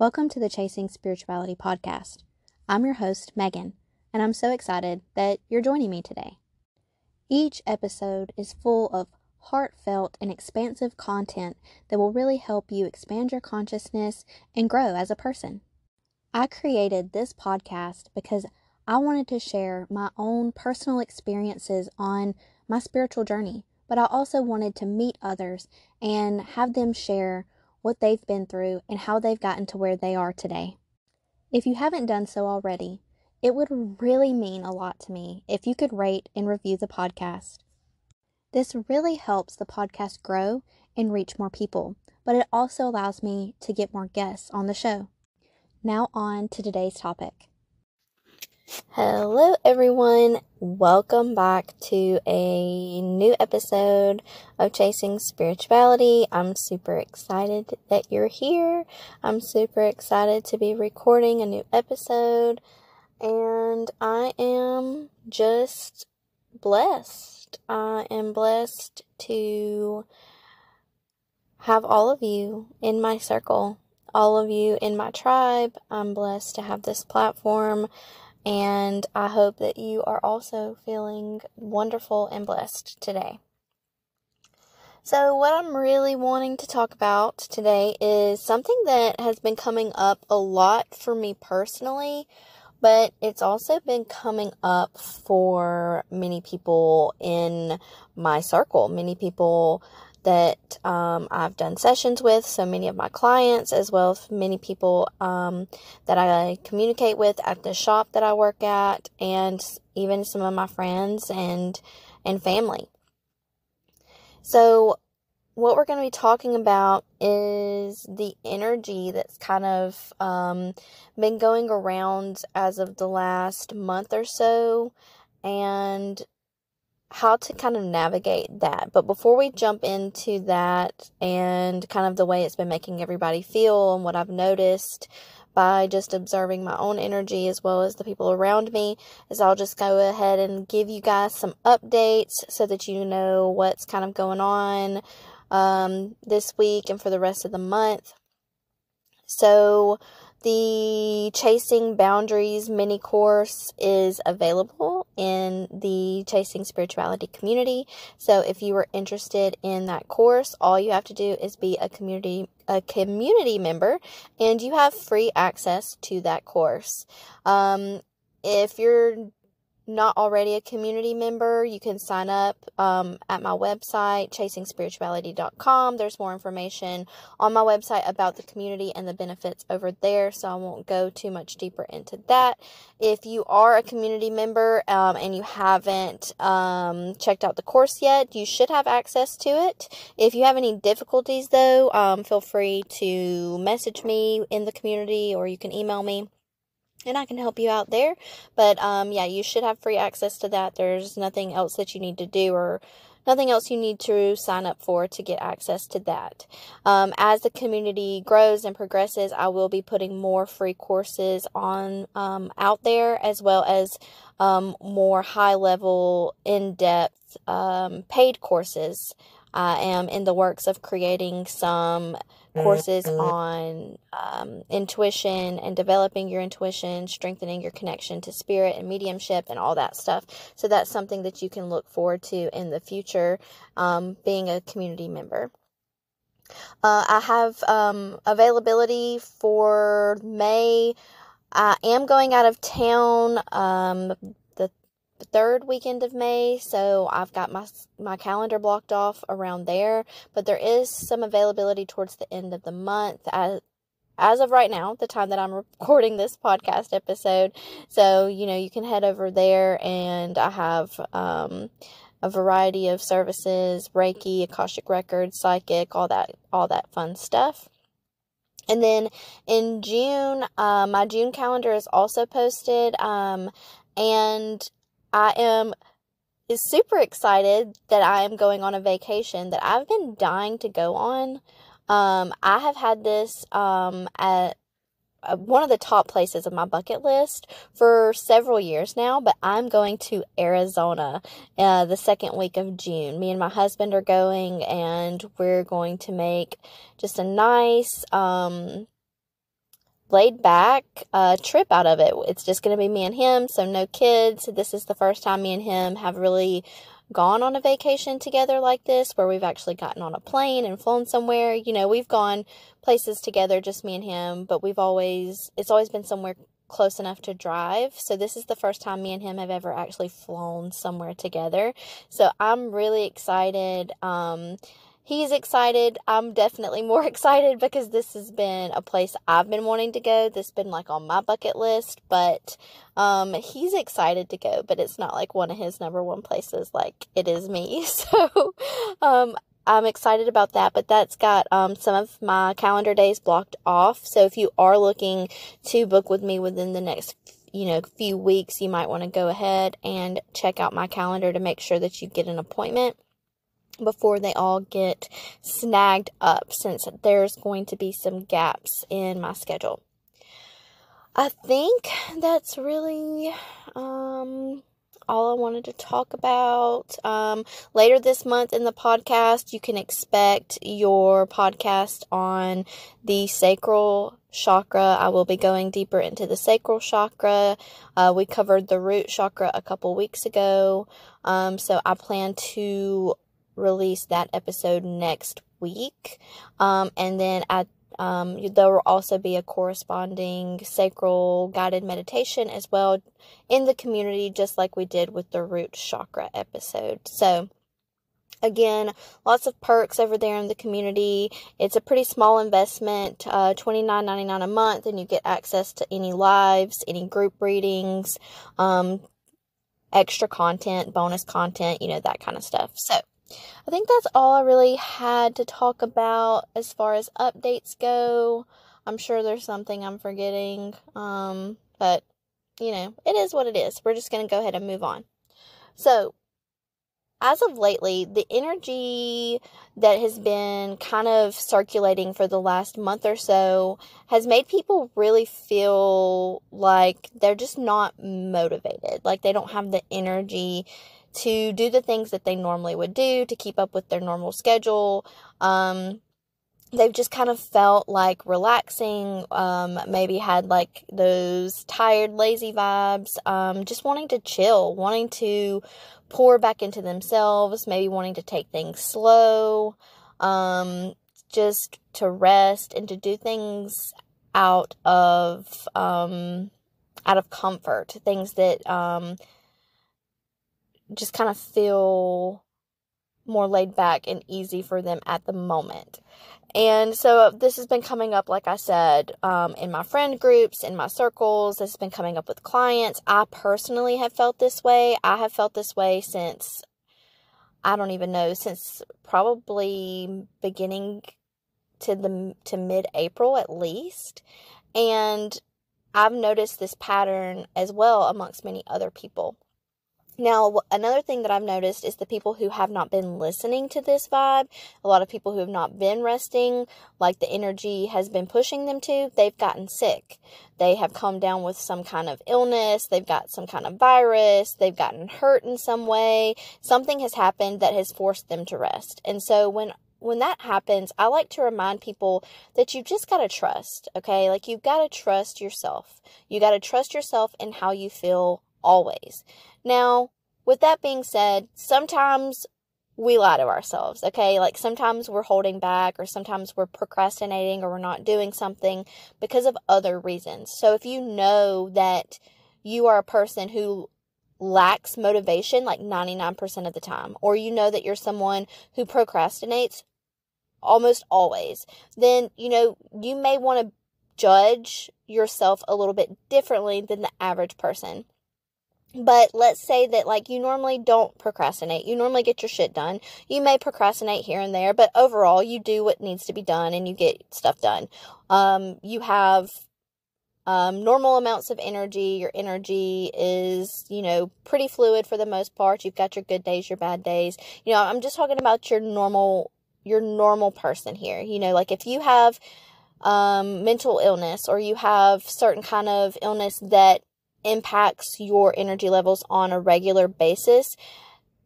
Welcome to the Chasing Spirituality podcast. I'm your host, Megan, and I'm so excited that you're joining me today. Each episode is full of heartfelt and expansive content that will really help you expand your consciousness and grow as a person. I created this podcast because I wanted to share my own personal experiences on my spiritual journey, but I also wanted to meet others and have them share what they've been through and how they've gotten to where they are today. If you haven't done so already, it would really mean a lot to me if you could rate and review the podcast. This really helps the podcast grow and reach more people, but it also allows me to get more guests on the show. Now on to today's topic. Hello everyone, welcome back to a new episode of Chasing Spirituality. I'm super excited that you're here. I'm super excited to be recording a new episode, and I am just blessed. I am blessed to have all of you in my circle, all of you in my tribe. I'm blessed to have this platform. And I hope that you are also feeling wonderful and blessed today. So what I'm really wanting to talk about today is something that has been coming up a lot for me personally, but it's also been coming up for many people in my circle, many people that I've done sessions with, so many of my clients, as well as many people that I communicate with at the shop that I work at, and even some of my friends and family. So what we're going to be talking about is the energy that's kind of been going around as of the last month or so, and how to kind of navigate that. But before we jump into that and kind of the way it's been making everybody feel and what I've noticed by just observing my own energy as well as the people around me, is I'll just go ahead and give you guys some updates so that you know what's kind of going on this week and for the rest of the month. So the Chasing Boundaries mini course is available in the Chasing Spirituality community. So if you are interested in that course, all you have to do is be a community member, and you have free access to that course. If you're not already a community member, you can sign up at my website, chasingspirituality.com. There's more information on my website about the community and the benefits over there, so I won't go too much deeper into that. If you are a community member and you haven't checked out the course yet, you should have access to it. If you have any difficulties, though, feel free to message me in the community, or you can email me, and I can help you out there. But, yeah, you should have free access to that. There's nothing else that you need to do, or nothing else you need to sign up for to get access to that. As the community grows and progresses, I will be putting more free courses on, out there, as well as, more high-level, in-depth, paid courses. I am in the works of creating some courses on intuition and developing your intuition, strengthening your connection to spirit and mediumship and all that stuff. So that's something that you can look forward to in the future, being a community member. I have availability for May. I am going out of town the third weekend of May, so I've got my calendar blocked off around there, but there is some availability towards the end of the month as of right now, the time that I'm recording this podcast episode. So, you can head over there, and I have a variety of services: Reiki, Akashic Records, Psychic, all that fun stuff. And then in June, my June calendar is also posted, and I am super excited that I am going on a vacation that I've been dying to go on. I have had this at one of the top places of my bucket list for several years now, but I'm going to Arizona the second week of June. Me and my husband are going, and we're going to make just a nice laid back trip out of it. It's just going to be me and him, so no kids. This is the first time me and him have really gone on a vacation together like this, where we've actually gotten on a plane and flown somewhere. We've gone places together, just me and him, but it's always been somewhere close enough to drive. So this is the first time me and him have ever actually flown somewhere together. So I'm really excited. He's excited. I'm definitely more excited because this has been a place I've been wanting to go. This has been like on my bucket list, but he's excited to go, but it's not like one of his number one places like it is me. So I'm excited about that, but that's got some of my calendar days blocked off. So if you are looking to book with me within the next few weeks, you might want to go ahead and check out my calendar to make sure that you get an appointment before they all get snagged up, since there's going to be some gaps in my schedule. I think that's really all I wanted to talk about. Later this month in the podcast, you can expect your podcast on the sacral chakra. I will be going deeper into the sacral chakra. We covered the root chakra a couple weeks ago, so I plan to release that episode next week, and then there will also be a corresponding sacral guided meditation as well in the community, just like we did with the root chakra episode. So again, lots of perks over there in the community. It's a pretty small investment, $29.99 a month, and you get access to any lives, any group readings, extra content, bonus content, that kind of stuff. So I think that's all I really had to talk about as far as updates go. I'm sure there's something I'm forgetting, but, it is what it is. We're just going to go ahead and move on. So, as of lately, the energy that has been kind of circulating for the last month or so has made people really feel like they're just not motivated. Like they don't have the energy to do the things that they normally would do, to keep up with their normal schedule. They've just kind of felt like relaxing, maybe had like those tired, lazy vibes, just wanting to chill, wanting to pour back into themselves, maybe wanting to take things slow, just to rest and to do things out of comfort, things that just kind of feel more laid back and easy for them at the moment. And so this has been coming up, like I said, in my friend groups, in my circles. This has been coming up with clients. I personally have felt this way. I have felt this way since, I don't even know, since probably beginning to mid-April at least. And I've noticed this pattern as well amongst many other people. Now, another thing that I've noticed is the people who have not been listening to this vibe, a lot of people who have not been resting, like the energy has been pushing them to, they've gotten sick. They have come down with some kind of illness, they've got some kind of virus, they've gotten hurt in some way. Something has happened that has forced them to rest. And so when that happens, I like to remind people that you just got to trust, okay? Like you've got to trust yourself. You got to trust yourself and how you feel always. Now, with that being said, sometimes we lie to ourselves, okay? Like sometimes we're holding back, or sometimes we're procrastinating, or we're not doing something because of other reasons. So if you know that you are a person who lacks motivation like 99% of the time, or you know that you're someone who procrastinates almost always, then, you may want to judge yourself a little bit differently than the average person. But let's say that like you normally don't procrastinate. You normally get your shit done. You may procrastinate here and there, but overall you do what needs to be done and you get stuff done. You have normal amounts of energy. Your energy is, pretty fluid for the most part. You've got your good days, your bad days. I'm just talking about your normal person here. Like if you have mental illness, or you have certain kind of illness that impacts your energy levels on a regular basis,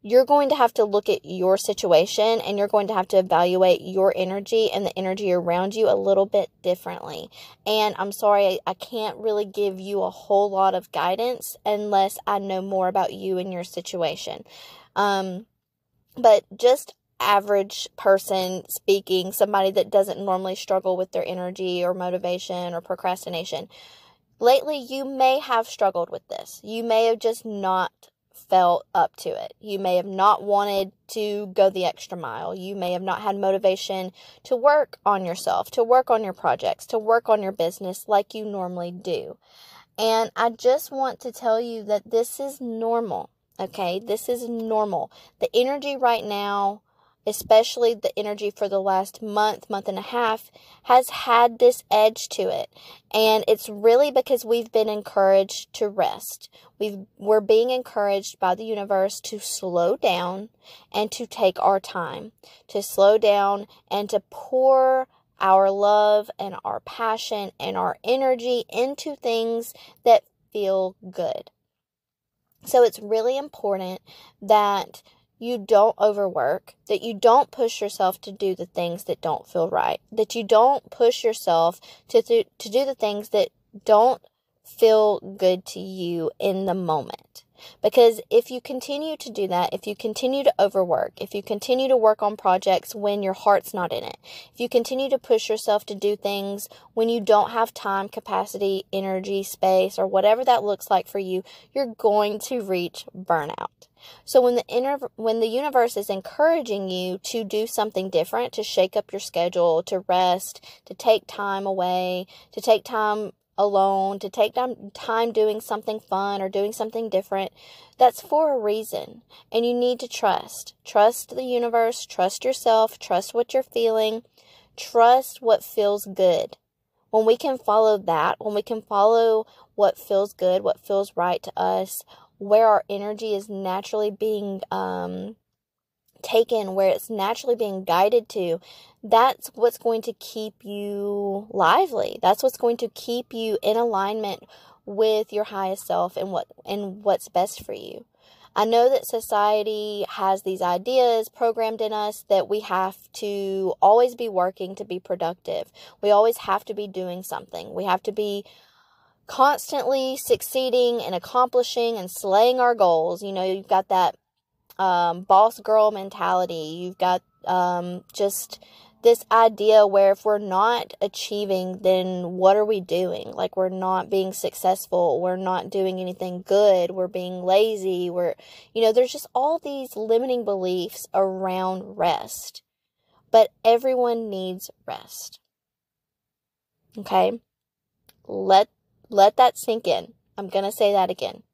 you're going to have to look at your situation, and you're going to have to evaluate your energy and the energy around you a little bit differently. And I'm sorry, I can't really give you a whole lot of guidance unless I know more about you and your situation. But just average person speaking, somebody that doesn't normally struggle with their energy or motivation or procrastination, lately you may have struggled with this. You may have just not felt up to it. You may have not wanted to go the extra mile. You may have not had motivation to work on yourself, to work on your projects, to work on your business like you normally do. And I just want to tell you that this is normal. Okay, this is normal. The energy right now, especially the energy for the last month and a half, has had this edge to it. And it's really because we've been encouraged to rest. We're being encouraged by the universe to slow down and to take our time, to slow down and to pour our love and our passion and our energy into things that feel good. So it's really important that you don't overwork, that you don't push yourself to do the things that don't feel right, that you don't push yourself to do the things that don't feel good to you in the moment. Because if you continue to do that, if you continue to overwork, if you continue to work on projects when your heart's not in it, if you continue to push yourself to do things when you don't have time, capacity, energy, space, or whatever that looks like for you, you're going to reach burnout. So when the universe is encouraging you to do something different, to shake up your schedule, to rest, to take time away, to take time alone, to take time doing something fun or doing something different, that's for a reason. And you need to trust. Trust the universe, trust yourself, trust what you're feeling, trust what feels good. When we can follow that, when we can follow what feels good, what feels right to us, where our energy is naturally being taken, where it's naturally being guided to, that's what's going to keep you lively. That's what's going to keep you in alignment with your highest self and what's best for you. I know that society has these ideas programmed in us that we have to always be working to be productive. We always have to be doing something. We have to be constantly succeeding and accomplishing and slaying our goals. You know, you've got that boss girl mentality. You've got just this idea where if we're not achieving, then what are we doing? Like, we're not being successful. We're not doing anything good. We're being lazy. There's just all these limiting beliefs around rest. But everyone needs rest. Okay? Let that sink in. I'm going to say that again.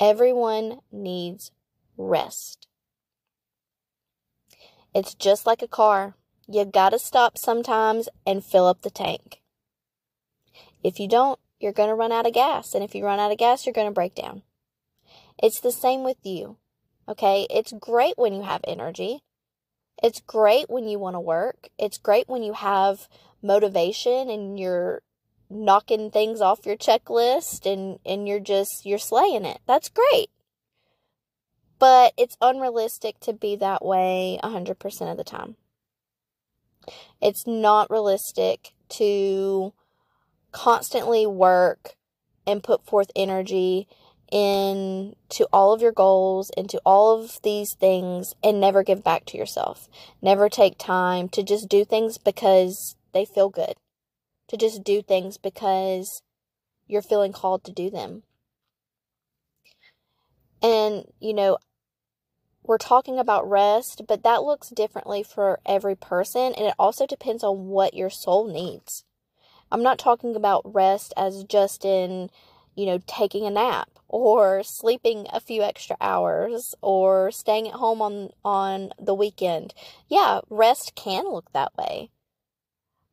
Everyone needs rest. It's just like a car. You've got to stop sometimes and fill up the tank. If you don't, you're going to run out of gas. And if you run out of gas, you're going to break down. It's the same with you. Okay? It's great when you have energy. It's great when you want to work. It's great when you have motivation and you're knocking things off your checklist and you're slaying it. That's great. But it's unrealistic to be that way 100% of the time. It's not realistic to constantly work and put forth energy into all of your goals, into all of these things, and never give back to yourself. Never take time to just do things because they feel good. To just do things because you're feeling called to do them. And, we're talking about rest, but that looks differently for every person, and it also depends on what your soul needs. I'm not talking about rest as just in, taking a nap or sleeping a few extra hours or staying at home on the weekend. Yeah, rest can look that way.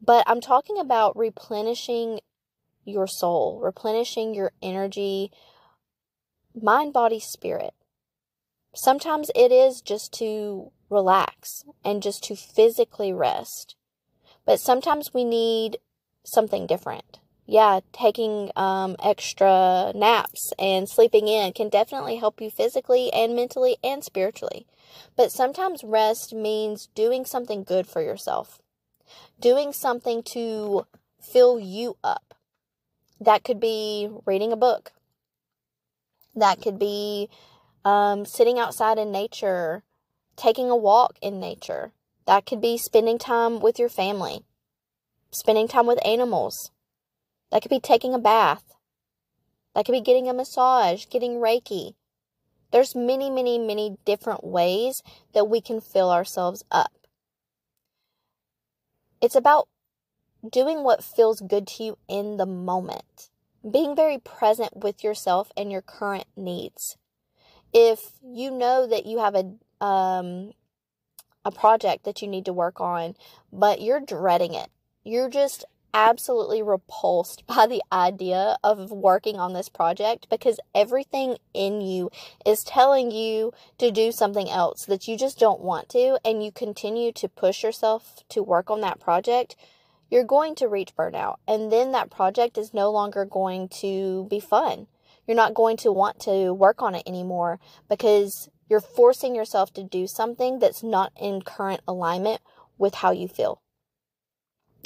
But I'm talking about replenishing your soul, replenishing your energy, mind, body, spirit. Sometimes it is just to relax and just to physically rest. But sometimes we need something different. Yeah, taking extra naps and sleeping in can definitely help you physically and mentally and spiritually. But sometimes rest means doing something good for yourself, doing something to fill you up. That could be reading a book. That could be sitting outside in nature, taking a walk in nature. That could be spending time with your family, spending time with animals. That could be taking a bath. That could be getting a massage, getting Reiki. There's many, many, many different ways that we can fill ourselves up. It's about doing what feels good to you in the moment. Being very present with yourself and your current needs. If you know that you have a project that you need to work on, but you're dreading it, you're just absolutely repulsed by the idea of working on this project because everything in you is telling you to do something else that you just don't want to, and you continue to push yourself to work on that project, you're going to reach burnout. And then that project is no longer going to be fun. You're not going to want to work on it anymore because you're forcing yourself to do something that's not in current alignment with how you feel.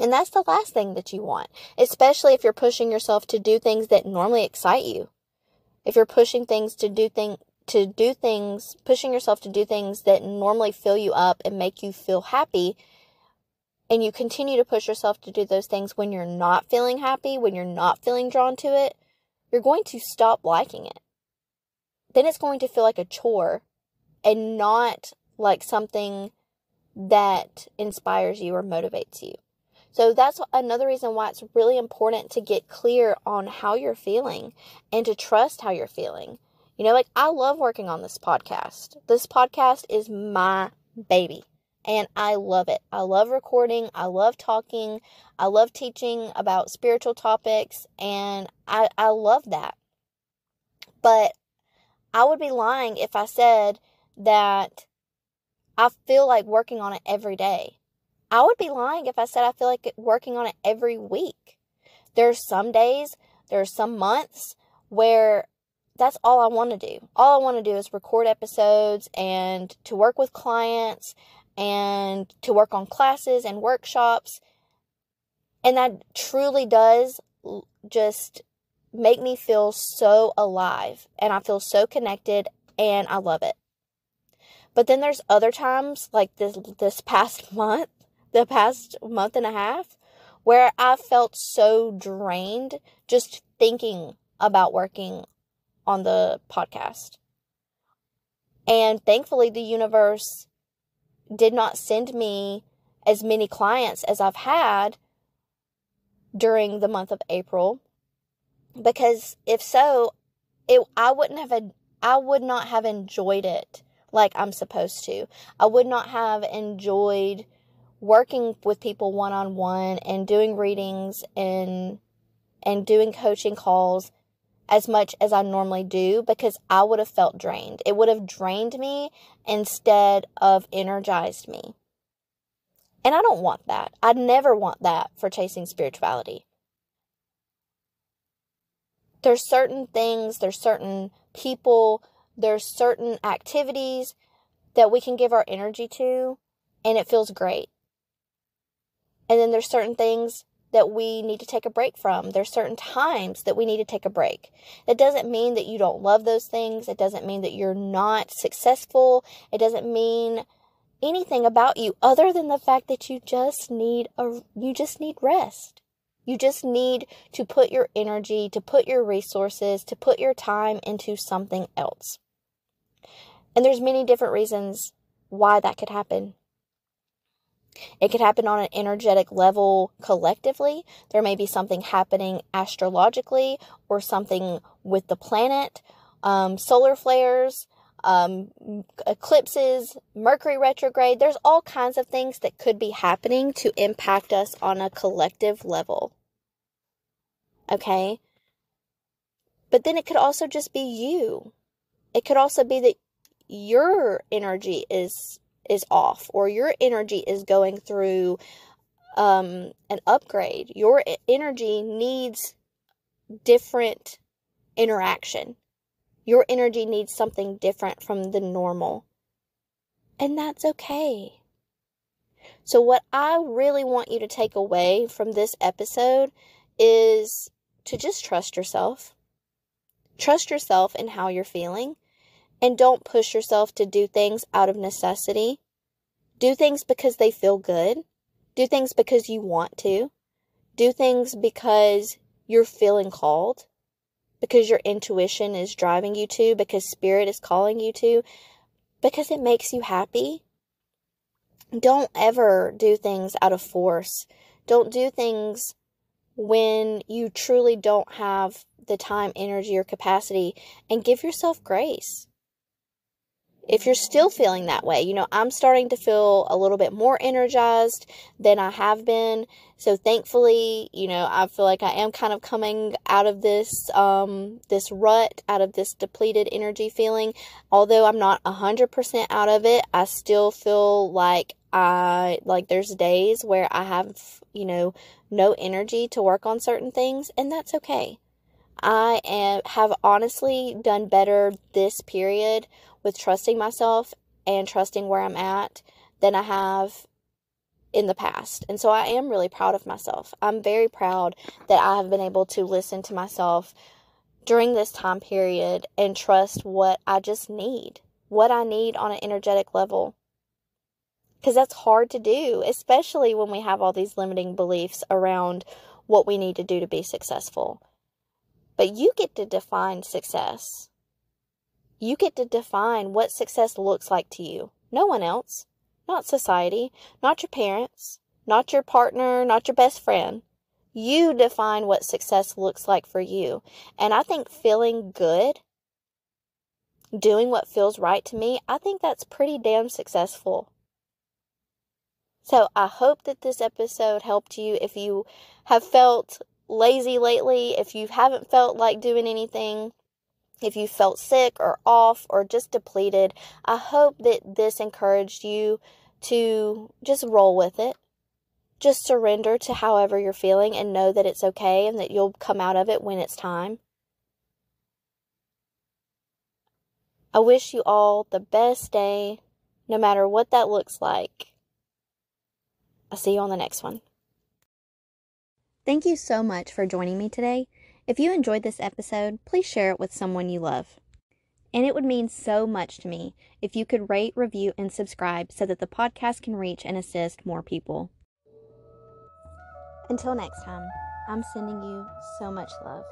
And that's the last thing that you want, especially if you're pushing yourself to do things that normally excite you. If you're pushing yourself to do things that normally fill you up and make you feel happy, and you continue to push yourself to do those things when you're not feeling happy, when you're not feeling drawn to it, you're going to stop liking it. Then it's going to feel like a chore and not like something that inspires you or motivates you. So that's another reason why it's really important to get clear on how you're feeling and to trust how you're feeling. You know, like I love working on this podcast. This podcast is my baby and I love it. I love recording. I love talking. I love teaching about spiritual topics and I love that. But I would be lying if I said that I feel like working on it every day. I would be lying if I said I feel like working on it every week. There's some days, there's some months where that's all I want to do. All I want to do is record episodes and to work with clients and to work on classes and workshops. And that truly does just make me feel so alive and I feel so connected and I love it. But then there's other times like this past month, the past month and a half, where I felt so drained just thinking about working on the podcast. And thankfully, the universe did not send me as many clients as I've had during the month of April. Because if so, I would not have enjoyed it like I'm supposed to. I would not have enjoyed working with people one-on-one and doing readings and doing coaching calls as much as I normally do because I would have felt drained. It would have drained me instead of energized me. And I don't want that. I never want that for chasing spirituality. There's certain things, there's certain people, there's certain activities that we can give our energy to and it feels great. And then there's certain things that we need to take a break from. There's certain times that we need to take a break. That doesn't mean that you don't love those things. It doesn't mean that you're not successful. It doesn't mean anything about you other than the fact that you just need rest. You just need to put your energy, to put your resources, to put your time into something else. And there's many different reasons why that could happen. It could happen on an energetic level collectively. There may be something happening astrologically or something with the planet, solar flares, eclipses, Mercury retrograde. There's all kinds of things that could be happening to impact us on a collective level. Okay? But then it could also just be you. It could also be that your energy is off or your energy is going through an upgrade. Your energy needs different interaction. Your energy needs something different from the normal. And that's okay. So what I really want you to take away from this episode is to just trust yourself. Trust yourself in how you're feeling. And don't push yourself to do things out of necessity. Do things because they feel good. Do things because you want to. Do things because you're feeling called. Because your intuition is driving you to. Because spirit is calling you to. Because it makes you happy. Don't ever do things out of force. Don't do things when you truly don't have the time, energy, or capacity. And give yourself grace. If you're still feeling that way, I'm starting to feel a little bit more energized than I have been. So thankfully, I feel like I am kind of coming out of this rut, out of this depleted energy feeling. Although I'm not 100% out of it, I still feel like there's days where I have, no energy to work on certain things, and that's okay. I have honestly done better this period with trusting myself and trusting where I'm at than I have in the past. And so I am really proud of myself. I'm very proud that I have been able to listen to myself during this time period and trust what I just need, what I need on an energetic level. Because that's hard to do, especially when we have all these limiting beliefs around what we need to do to be successful. But you get to define success. You get to define what success looks like to you. No one else. Not society. Not your parents. Not your partner. Not your best friend. You define what success looks like for you. And I think feeling good, doing what feels right to me, I think that's pretty damn successful. So I hope that this episode helped you. If you have felt lazy lately, if you haven't felt like doing anything, if you felt sick or off or just depleted, I hope that this encouraged you to just roll with it. Just surrender to however you're feeling and know that it's okay and that you'll come out of it when it's time. I wish you all the best day, no matter what that looks like. I'll see you on the next one. Thank you so much for joining me today. If you enjoyed this episode, please share it with someone you love. And it would mean so much to me if you could rate, review, and subscribe so that the podcast can reach and assist more people. Until next time, I'm sending you so much love.